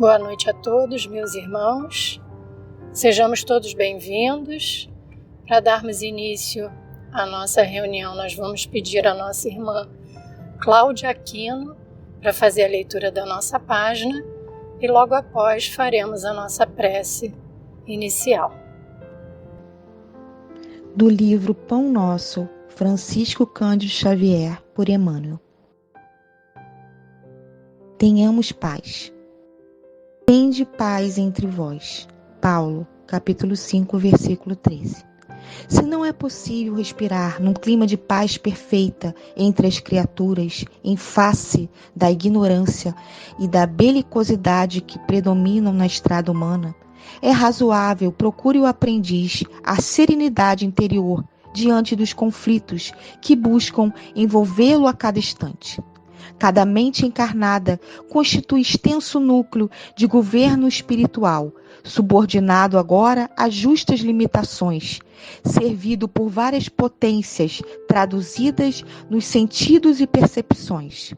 Boa noite a todos, meus irmãos. Sejamos todos bem-vindos. Para darmos início à nossa reunião, nós vamos pedir à nossa irmã Cláudia Aquino para fazer a leitura da nossa página e logo após faremos a nossa prece inicial. Do livro Pão Nosso, Francisco Cândido Xavier, por Emmanuel. Tenhamos paz. Tende paz entre vós. Paulo, capítulo 5, versículo 13. Se não é possível respirar num clima de paz perfeita entre as criaturas, em face da ignorância e da belicosidade que predominam na estrada humana, é razoável procure o aprendiz a serenidade interior diante dos conflitos que buscam envolvê-lo a cada instante. Cada mente encarnada constitui extenso núcleo de governo espiritual, subordinado agora a justas limitações, servido por várias potências traduzidas nos sentidos e percepções.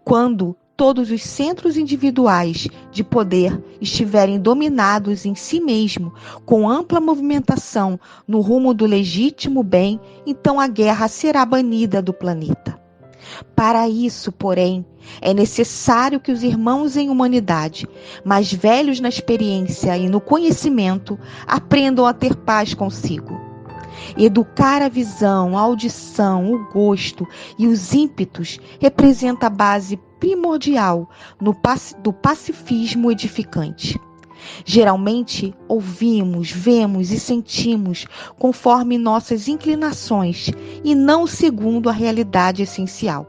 Quando todos os centros individuais de poder estiverem dominados em si mesmo, com ampla movimentação no rumo do legítimo bem, então a guerra será banida do planeta. Para isso, porém, é necessário que os irmãos em humanidade, mais velhos na experiência e no conhecimento, aprendam a ter paz consigo. Educar a visão, a audição, o gosto e os ímpetos representa a base primordial do pacifismo edificante. Geralmente, ouvimos, vemos e sentimos conforme nossas inclinações e não segundo a realidade essencial.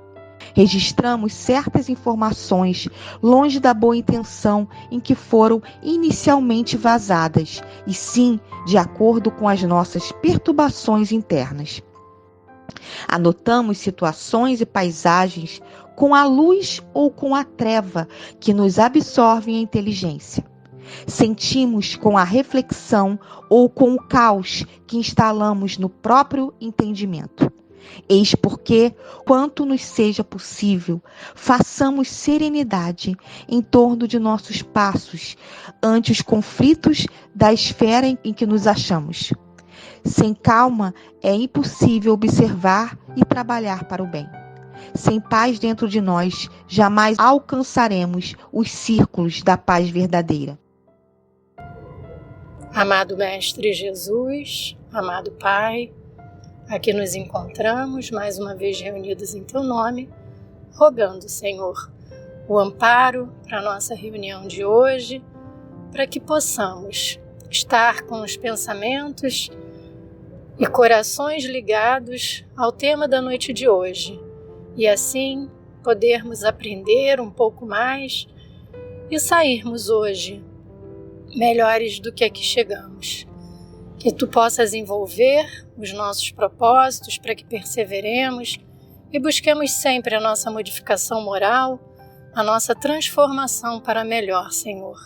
Registramos certas informações longe da boa intenção em que foram inicialmente vazadas, e sim de acordo com as nossas perturbações internas. Anotamos situações e paisagens com a luz ou com a treva que nos absorvem a inteligência. Sentimos com a reflexão ou com o caos que instalamos no próprio entendimento. Eis porque, quanto nos seja possível, façamos serenidade em torno de nossos passos ante os conflitos da esfera em que nos achamos. Sem calma, é impossível observar e trabalhar para o bem. Sem paz dentro de nós, jamais alcançaremos os círculos da paz verdadeira. Amado Mestre Jesus, amado Pai, aqui nos encontramos mais uma vez reunidos em Teu nome, rogando, Senhor, o amparo para a nossa reunião de hoje, para que possamos estar com os pensamentos e corações ligados ao tema da noite de hoje, e assim podermos aprender um pouco mais e sairmos hoje melhores do que aqui chegamos. Que Tu possas envolver os nossos propósitos para que perseveremos e busquemos sempre a nossa modificação moral, a nossa transformação para melhor, Senhor.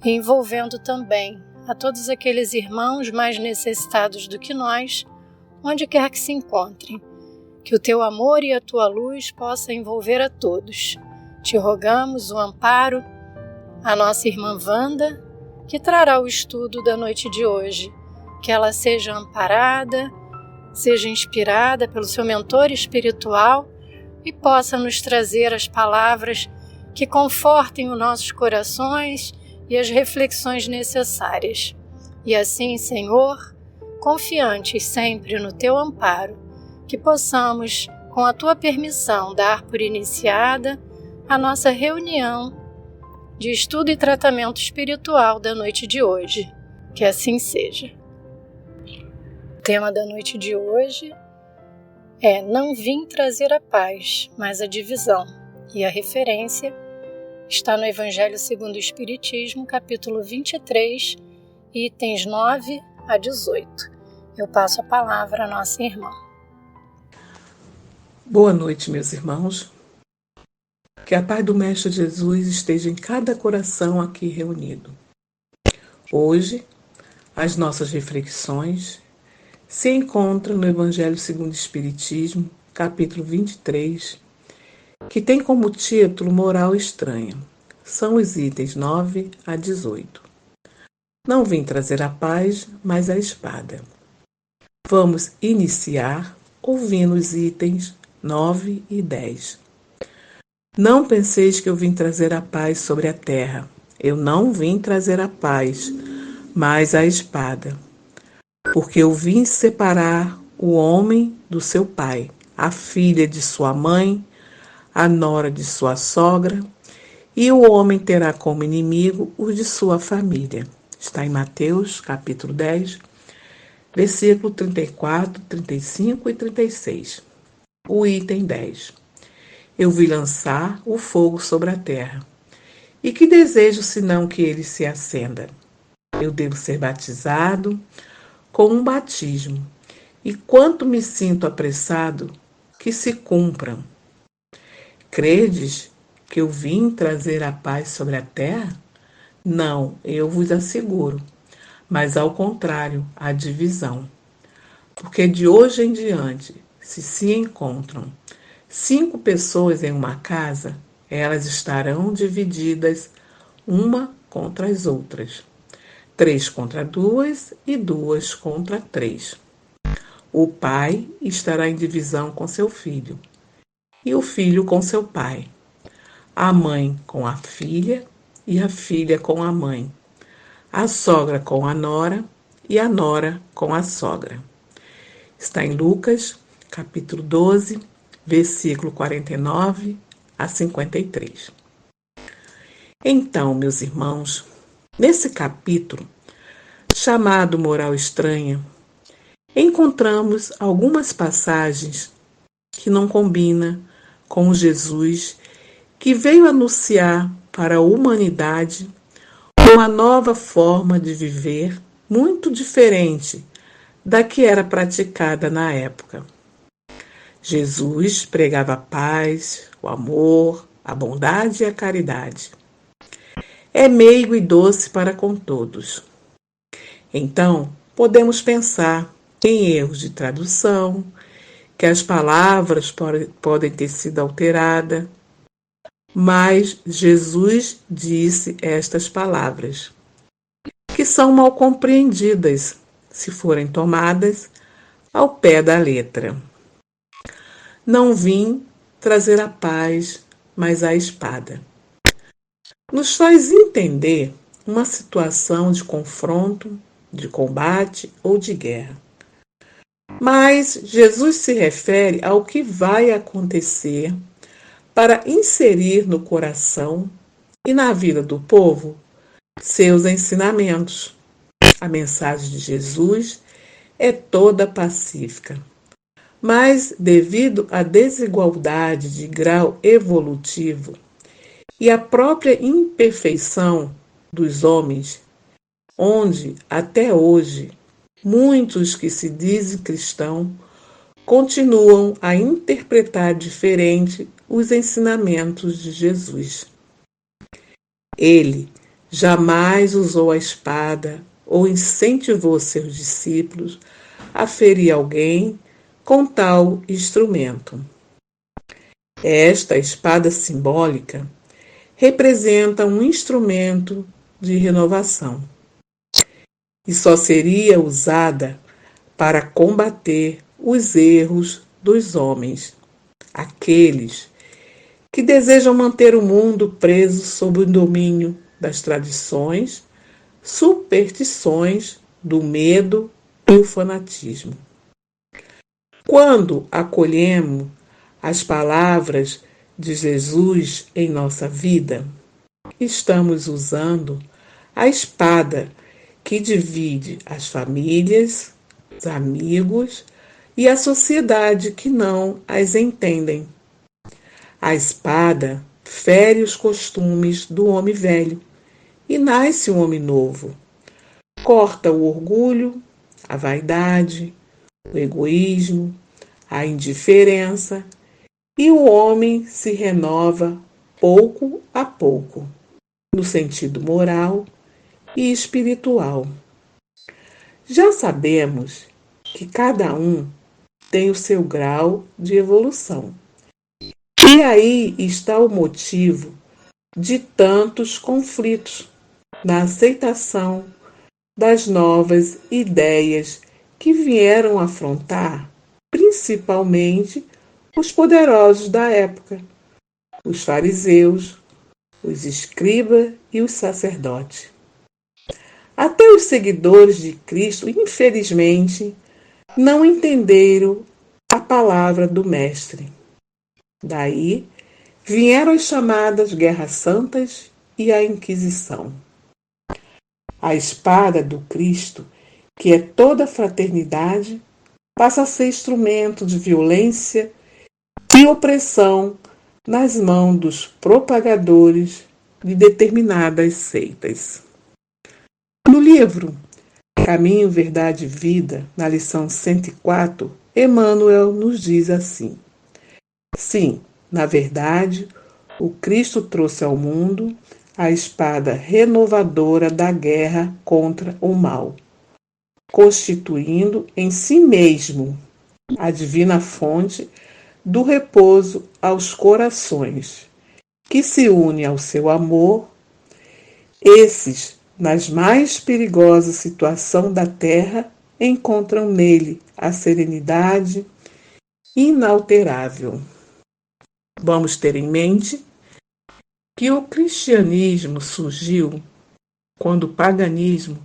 E envolvendo também a todos aqueles irmãos mais necessitados do que nós, onde quer que se encontrem. Que o Teu amor e a Tua luz possa envolver a todos. Te rogamos o amparo a nossa irmã Wanda, que trará o estudo da noite de hoje, que ela seja amparada, seja inspirada pelo seu mentor espiritual e possa nos trazer as palavras que confortem os nossos corações e as reflexões necessárias. E assim, Senhor, confiantes sempre no Teu amparo, que possamos, com a Tua permissão, dar por iniciada a nossa reunião de estudo e tratamento espiritual da noite de hoje. Que assim seja. O tema da noite de hoje é Não vim trazer a paz, mas a divisão. E a referência está no Evangelho segundo o Espiritismo, capítulo 23, itens 9 a 18. Eu passo a palavra à nossa irmã. Boa noite, meus irmãos. Que a paz do Mestre Jesus esteja em cada coração aqui reunido. Hoje, as nossas reflexões se encontram no Evangelho segundo o Espiritismo, capítulo 23, que tem como título Moral Estranha. são os itens 9 a 18. Não vim trazer a paz, mas a espada. Vamos iniciar ouvindo os itens 9 e 10. Não penseis que eu vim trazer a paz sobre a terra. Eu não vim trazer a paz, mas a espada. Porque eu vim separar o homem do seu pai, a filha de sua mãe, a nora de sua sogra, e o homem terá como inimigo os de sua família. Está em Mateus, capítulo 10, versículo 34, 35 e 36. O item 10. Eu vi lançar o fogo sobre a terra. E que desejo senão que ele se acenda? Eu devo ser batizado com um batismo. E quanto me sinto apressado que se cumpram. Credes que eu vim trazer a paz sobre a terra? Não, eu vos asseguro, mas ao contrário, a divisão. Porque de hoje em diante, se encontram 5 pessoas em uma casa, elas estarão divididas uma contra as outras. 3 contra 2 e 2 contra 3. O pai estará em divisão com seu filho, e o filho com seu pai. A mãe com a filha, e a filha com a mãe. A sogra com a nora, e a nora com a sogra. Está em Lucas, capítulo 12, versículo 49 a 53. Então, meus irmãos, nesse capítulo, chamado Moral Estranha, encontramos algumas passagens que não combinam com o Jesus que veio anunciar para a humanidade uma nova forma de viver muito diferente da que era praticada na época. Jesus pregava a paz, o amor, a bondade e a caridade. É meigo e doce para com todos. Então, podemos pensar em erros de tradução, que as palavras podem ter sido alteradas, mas Jesus disse estas palavras, que são mal compreendidas se forem tomadas ao pé da letra. Não vim trazer a paz, mas a espada. Nos faz entender uma situação de confronto, de combate ou de guerra. Mas Jesus se refere ao que vai acontecer para inserir no coração e na vida do povo seus ensinamentos. A mensagem de Jesus é toda pacífica, mas devido à desigualdade de grau evolutivo e à própria imperfeição dos homens, onde até hoje muitos que se dizem cristãos continuam a interpretar diferente os ensinamentos de Jesus. Ele jamais usou a espada ou incentivou seus discípulos a ferir alguém com tal instrumento. Esta espada simbólica representa um instrumento de renovação e só seria usada para combater os erros dos homens, aqueles que desejam manter o mundo preso sob o domínio das tradições, superstições, do medo e o fanatismo. Quando acolhemos as palavras de Jesus em nossa vida, estamos usando a espada que divide as famílias, os amigos e a sociedade que não as entendem. A espada fere os costumes do homem velho e nasce um homem novo. Corta o orgulho, a vaidade, o egoísmo, a indiferença e o homem se renova pouco a pouco, no sentido moral e espiritual. Já sabemos que cada um tem o seu grau de evolução. E aí está o motivo de tantos conflitos na aceitação das novas ideias que vieram afrontar principalmente os poderosos da época, os fariseus, os escribas e os sacerdotes. Até os seguidores de Cristo, infelizmente, não entenderam a palavra do Mestre. Daí vieram as chamadas Guerras Santas e a Inquisição. A espada do Cristo, que é toda fraternidade, passa a ser instrumento de violência e opressão nas mãos dos propagadores de determinadas seitas. No livro Caminho, Verdade e Vida, na lição 104, Emmanuel nos diz assim: sim, na verdade, o Cristo trouxe ao mundo a espada renovadora da guerra contra o mal, constituindo em si mesmo a divina fonte do repouso aos corações, que se une ao seu amor. Esses, nas mais perigosas situações da terra, encontram nele a serenidade inalterável. Vamos ter em mente que o cristianismo surgiu quando o paganismo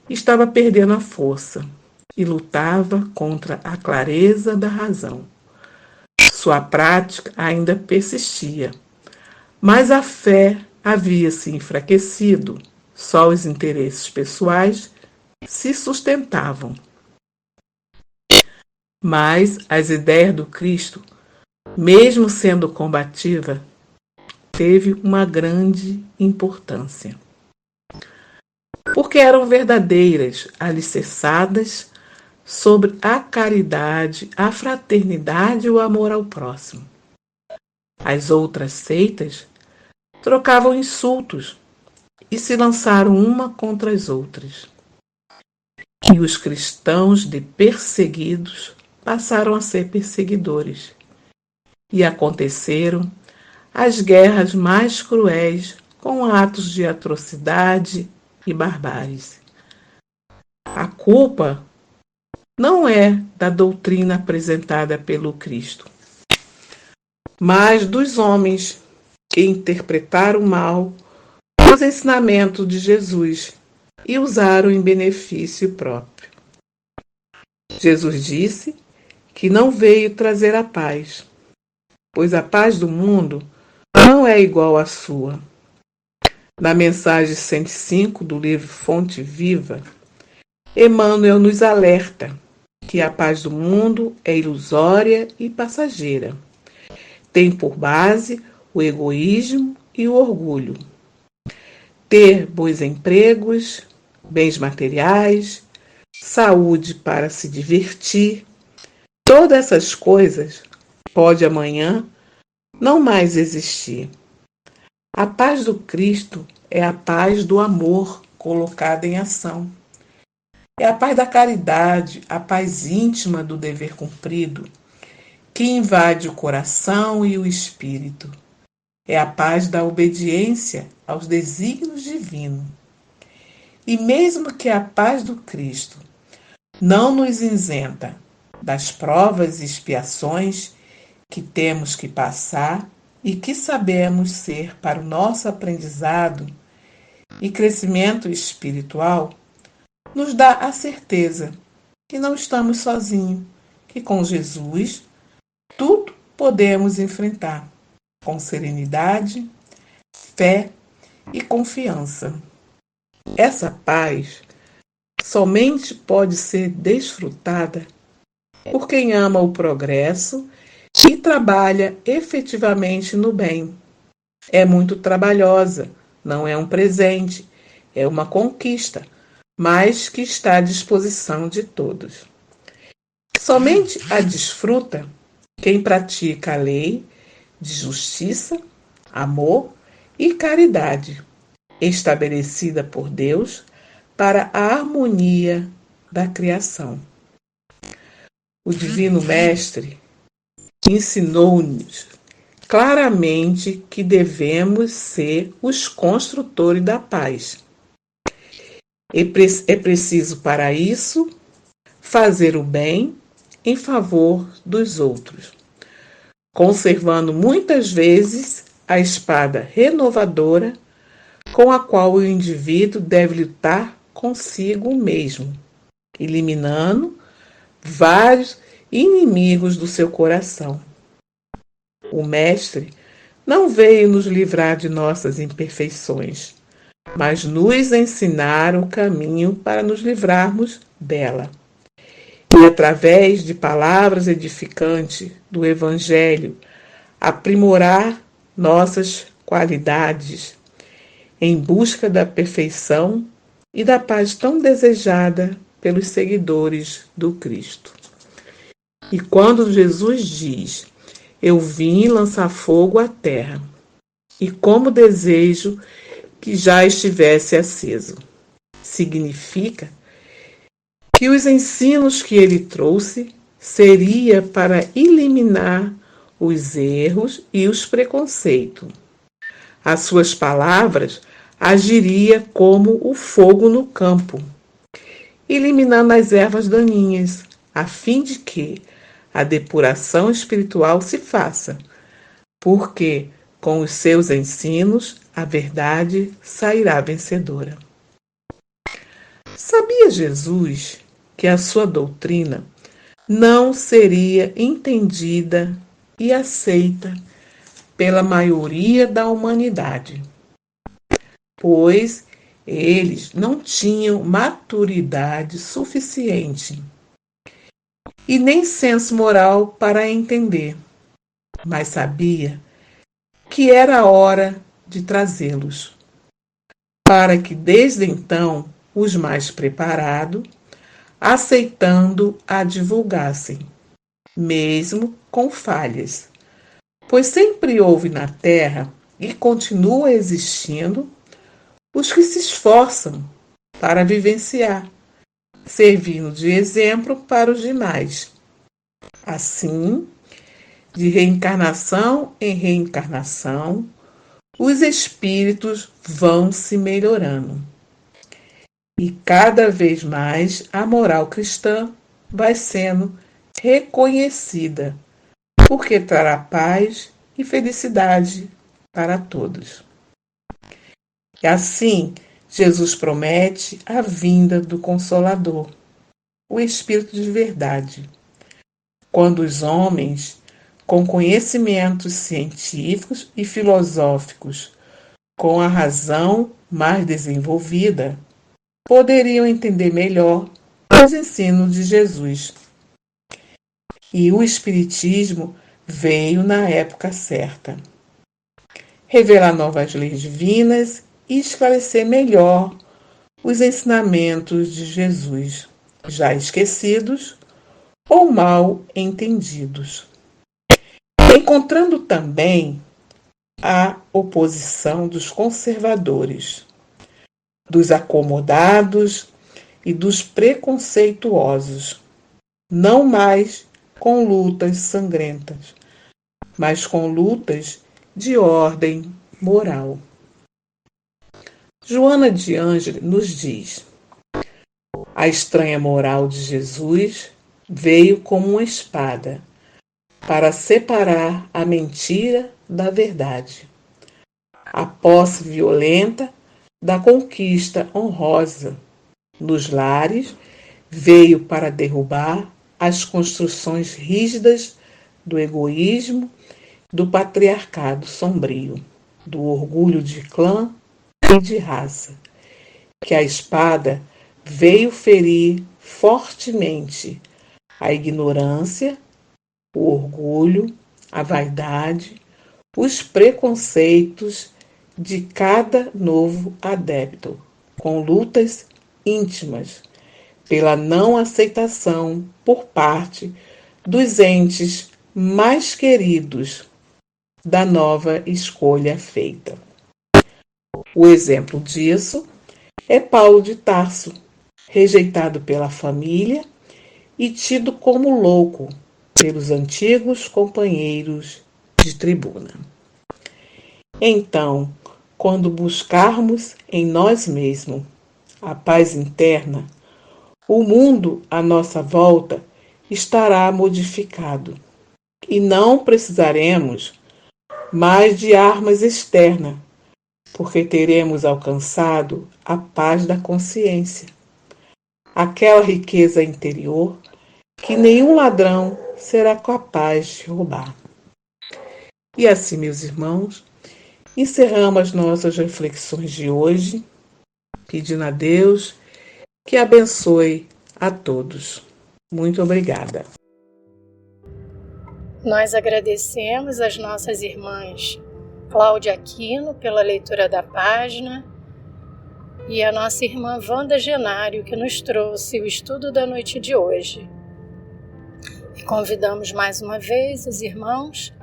estava perdendo a força e lutava contra a clareza da razão. Sua prática ainda persistia, mas a fé havia se enfraquecido, só os interesses pessoais se sustentavam. Mas as ideias do Cristo, mesmo sendo combativa, teve uma grande importância, porque eram verdadeiras, alicerçadas sobre a caridade, a fraternidade e o amor ao próximo. As outras seitas trocavam insultos e se lançaram uma contra as outras. E os cristãos de perseguidos passaram a ser perseguidores. E aconteceram as guerras mais cruéis com atos de atrocidade e barbárie. A culpa não é da doutrina apresentada pelo Cristo, mas dos homens que interpretaram mal os ensinamentos de Jesus e usaram em benefício próprio. Jesus disse que não veio trazer a paz, pois a paz do mundo não é igual à sua. Na mensagem 105 do livro Fonte Viva, Emmanuel nos alerta que a paz do mundo é ilusória e passageira. Tem por base o egoísmo e o orgulho. Ter bons empregos, bens materiais, saúde para se divertir, todas essas coisas pode amanhã não mais existir. A paz do Cristo é a paz do amor colocada em ação. É a paz da caridade, a paz íntima do dever cumprido, que invade o coração e o espírito. É a paz da obediência aos desígnios divinos. E mesmo que a paz do Cristo não nos isenta das provas e expiações que temos que passar e que sabemos ser para o nosso aprendizado e crescimento espiritual, nos dá a certeza que não estamos sozinhos, que com Jesus tudo podemos enfrentar com serenidade, fé e confiança. Essa paz somente pode ser desfrutada por quem ama o progresso e trabalha efetivamente no bem. É muito trabalhosa, não é um presente, é uma conquista, mas que está à disposição de todos. Somente a desfruta quem pratica a lei de justiça, amor e caridade, estabelecida por Deus para a harmonia da criação. O Divino Mestre ensinou-nos claramente que devemos ser os construtores da paz. É preciso, para isso, fazer o bem em favor dos outros, conservando muitas vezes a espada renovadora com a qual o indivíduo deve lutar consigo mesmo, eliminando vários inimigos do seu coração. O Mestre não veio nos livrar de nossas imperfeições, mas nos ensinar o caminho para nos livrarmos dela. E através de palavras edificantes do Evangelho, aprimorar nossas qualidades em busca da perfeição e da paz tão desejada pelos seguidores do Cristo. E quando Jesus diz: "Eu vim lançar fogo à terra, e como desejo que já estivesse aceso", significa que os ensinos que ele trouxe seria para eliminar os erros e os preconceitos. As suas palavras agiria como o fogo no campo, eliminando as ervas daninhas, a fim de que a depuração espiritual se faça, porque com os seus ensinos a verdade sairá vencedora. Sabia Jesus que a sua doutrina não seria entendida e aceita pela maioria da humanidade, pois eles não tinham maturidade suficiente e nem senso moral para entender, mas sabia que era a hora de trazê-los, para que desde então os mais preparados, aceitando a divulgassem, mesmo com falhas, pois sempre houve na Terra e continua existindo os que se esforçam para vivenciar, servindo de exemplo para os demais. Assim, de reencarnação em reencarnação, os espíritos vão se melhorando. E cada vez mais a moral cristã vai sendo reconhecida, porque trará paz e felicidade para todos. E assim, Jesus promete a vinda do Consolador, o Espírito de verdade, quando os homens, com conhecimentos científicos e filosóficos, com a razão mais desenvolvida, poderiam entender melhor os ensinos de Jesus. E o Espiritismo veio na época certa, revelar novas leis divinas e esclarecer melhor os ensinamentos de Jesus, já esquecidos ou mal entendidos. Encontrando também a oposição dos conservadores, dos acomodados e dos preconceituosos, não mais com lutas sangrentas, mas com lutas de ordem moral. Joana de Ângeles nos diz: a estranha moral de Jesus veio como uma espada para separar a mentira da verdade, a posse violenta da conquista honrosa nos lares veio para derrubar as construções rígidas do egoísmo, do patriarcado sombrio, do orgulho de clã e de raça, que a espada veio ferir fortemente a ignorância, o orgulho, a vaidade, os preconceitos de cada novo adepto, com lutas íntimas pela não aceitação por parte dos entes mais queridos da nova escolha feita. O exemplo disso é Paulo de Tarso, rejeitado pela família e tido como louco pelos antigos companheiros de tribuna. Então, quando buscarmos em nós mesmos a paz interna, o mundo à nossa volta estará modificado e não precisaremos mais de armas externas, porque teremos alcançado a paz da consciência, aquela riqueza interior que nenhum ladrão será capaz de roubar. E assim, meus irmãos, encerramos as nossas reflexões de hoje, pedindo a Deus que abençoe a todos. Muito obrigada. Nós agradecemos as nossas irmãs Cláudia Aquino pela leitura da página e a nossa irmã Wanda Genário, que nos trouxe o estudo da noite de hoje. E convidamos mais uma vez os irmãos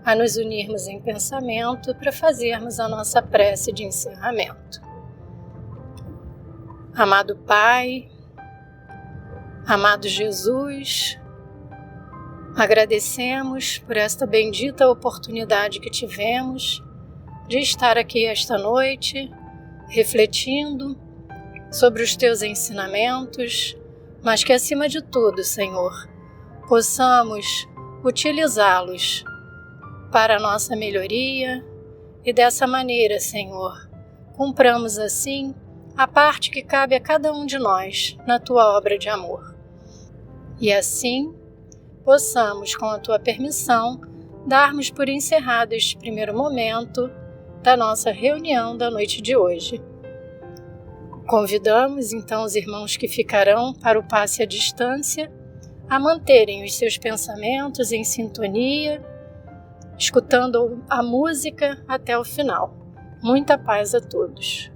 a nos unirmos em pensamento para fazermos a nossa prece de encerramento. Amado Pai, amado Jesus, agradecemos por esta bendita oportunidade que tivemos de estar aqui esta noite, refletindo sobre os Teus ensinamentos, mas que acima de tudo, Senhor, possamos utilizá-los para a nossa melhoria e dessa maneira, Senhor, cumpramos assim a parte que cabe a cada um de nós na Tua obra de amor. E assim, possamos, com a Tua permissão, darmos por encerrado este primeiro momento da nossa reunião da noite de hoje. Convidamos, então, os irmãos que ficarão para o passe à distância a manterem os seus pensamentos em sintonia, escutando a música até o final. Muita paz a todos.